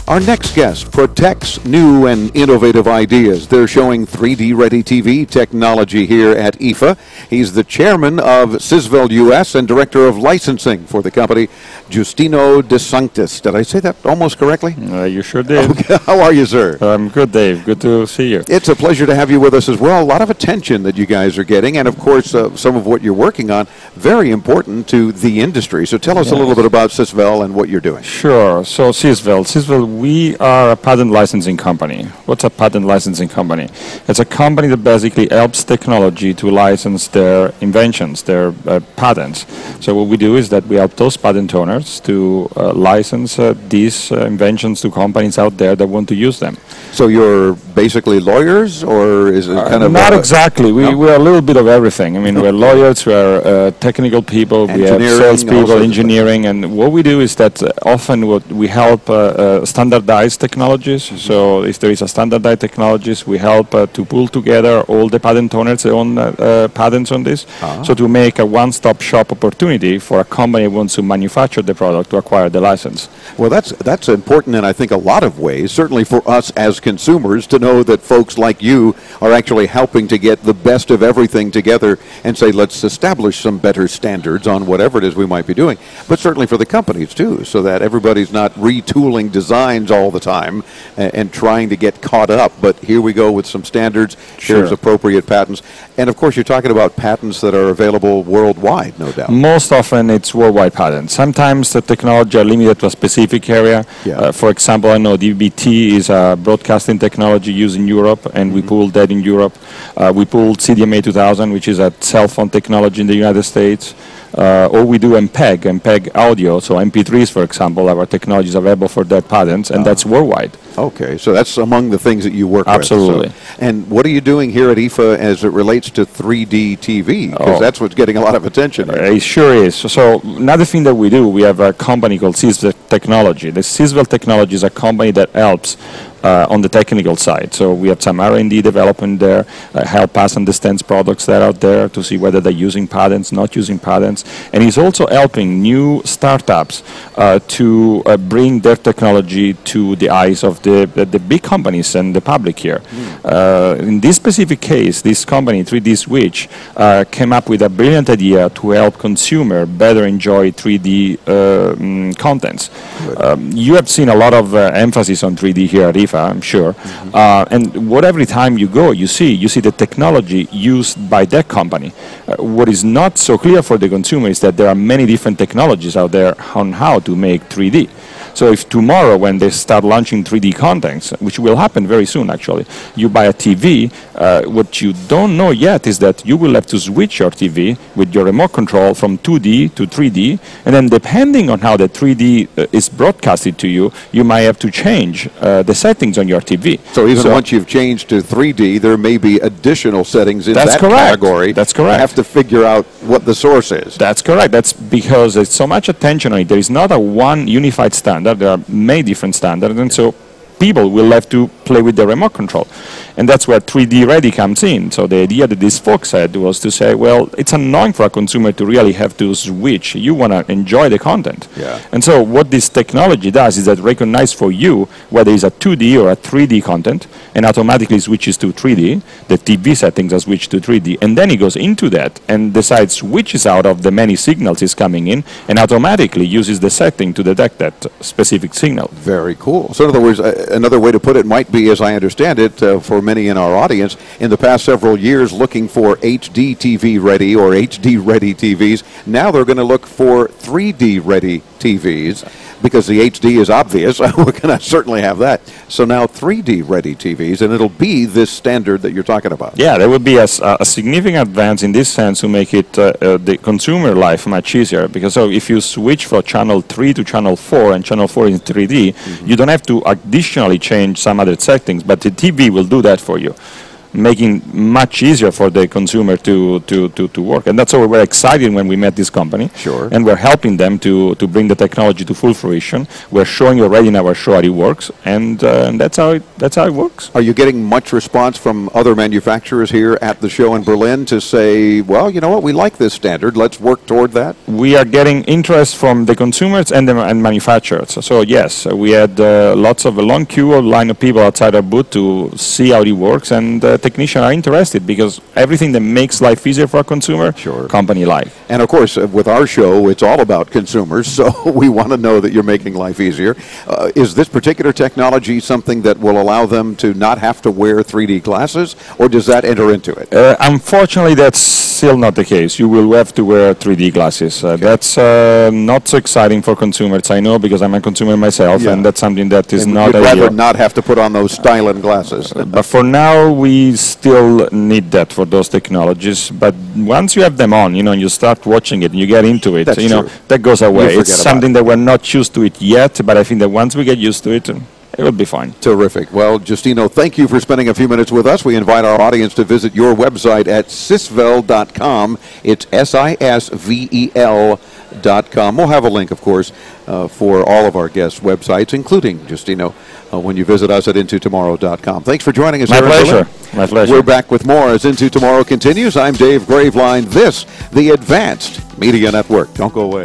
Our next guest protects new and innovative ideas. They're showing 3D-ready TV technology here at IFA. He's the chairman of Sisvel US and director of licensing for the company, Giustino de Sanctis. Did I say that almost correctly? You sure did. Okay. How are you, sir? I'm good, Dave. Good to see you. It's a pleasure to have you with us as well. A lot of attention that you guys are getting, and of course, some of what you're working on, very important to the industry. So tell us a little bit about Sisvel and what you're doing. Sure. So Sisvel, we are a patent licensing company. What's a patent licensing company? It's a company that basically helps technology to license their inventions, their patents. So what we do is that we help those patent owners to license these inventions to companies out there that want to use them. So you're basically lawyers, or is it kind of... Not exactly. We're a little bit of everything. I mean, we're lawyers, we're technical people, we have salespeople, engineering, and what we do is that often we help standardized technologies. So if there is a standardized technologies, we help to pull together all the patent owners' their own patents on this. So to make a one-stop shop opportunity for a company who wants to manufacture the product to acquire the license. Well, that's important in, I think, a lot of ways, certainly for us as consumers, to know that folks like you are actually helping to get the best of everything together and say, let's establish some better standards on whatever it is we might be doing. But certainly for the companies, too, so that everybody's not retooling designs all the time and trying to get caught up. But here we go with some standards. Sure. Here's appropriate patents. And, of course, you're talking about patents that are available worldwide, no doubt. Most often it's worldwide patents. Sometimes the technology are limited to a specific area. Yeah. For example, I know DVB-T is a broadcasting technology used in Europe, and we pulled that in Europe. We pulled CDMA 2000, which is a cell phone technology in the United States. Or we do MPEG audio, so MP3s, for example, our technology is available for that patents, and that's worldwide. Okay, so that's among the things that you work Absolutely. with. Absolutely. And what are you doing here at IFA as it relates to 3D TV? Because that's what's getting a lot of attention. It sure is. So another thing that we do, we have a company called Sisvel Technology. The Sisvel Technology is a company that helps on the technical side. So we have some R&D development there, help us understand products that are out there to see whether they're using patents, not using patents. And he's also helping new startups to bring their technology to the eyes of the big companies and the public here. In this specific case, this company, 3D Switch, came up with a brilliant idea to help consumer better enjoy 3D contents. You have seen a lot of emphasis on 3D here at IFA, I'm sure. And every time you go, you see the technology used by that company. What is not so clear for the consumer is that there are many different technologies out there on how to make 3D. So if tomorrow, when they start launching 3D contents, which will happen very soon actually, you buy a TV, what you don't know yet is that you will have to switch your TV with your remote control from 2D to 3D, and then depending on how the 3D is broadcasted to you, you might have to change the settings on your TV. So even once you've changed to 3D, there may be additional settings in that correct. category. That's correct. You have to figure out what the source is. That's correct. That's because there's so much attention on it. There is not a one unified standard. There are many different standards, and so people will have to play with the remote control. And that's where 3D Ready comes in. So the idea that these folks had was to say, well, it's annoying for a consumer to really have to switch. You want to enjoy the content. Yeah. And so what this technology does is that recognize for you whether it's a 2D or a 3D content, and automatically switches to 3D. The TV settings are switched to 3D, and then it goes into that and decides which is out of the many signals is coming in, and automatically uses the setting to detect that specific signal. Very cool. So in other words, another way to put it might be, as I understand it, for many in our audience, in the past several years looking for HD TV ready or HD ready TVs, now they're going to look for 3D ready TVs. Because the HD is obvious, we're going to certainly have that. So now 3D ready TVs, and it'll be this standard that you're talking about. Yeah, there would be a significant advance in this sense to make it the consumer life much easier. Because so if you switch from channel 3 to channel 4 and channel 4 is 3D, you don't have to additionally change some other settings, but the TV will do that for you. making much easier for the consumer to work. And that's why we're excited when we met this company. Sure. And we're helping them to bring the technology to full fruition. We're showing already in our show how it works, and that's how it works. Are you getting much response from other manufacturers here at the show in Berlin to say, well, you know what, we like this standard, let's work toward that? We are getting interest from the consumers and manufacturers. So yes, we had lots of a long queue, a line of people outside our booth to see how it works, and technicians are interested because everything that makes life easier for a consumer, sure, company like. And of course, with our show, it's all about consumers, so we want to know that you're making life easier. Is this particular technology something that will allow them to not have to wear 3D glasses, or does that enter into it? Unfortunately, that's still not the case. You will have to wear 3D glasses. Okay. That's not so exciting for consumers, I know, because I'm a consumer myself, yeah, and that's something that is and not you'd ideal. rather not have to put on those styling glasses. But for now, we still need that for those technologies. But once you have them on, and you start watching it and you get into it, That's true. that goes away. It's something it. that we're not used to it yet, but I think that once we get used to it, it will be fine. Terrific. Well, Giustino, thank you for spending a few minutes with us. We invite our audience to visit your website at sisvel.com. It's SISVEL.com. We'll have a link, of course, for all of our guests' websites, including Giustino, when you visit us at intotomorrow.com. Thanks for joining us. My pleasure. My pleasure. We're back with more as Into Tomorrow continues. I'm Dave Graveline. This, the Advanced Media Network. Don't go away.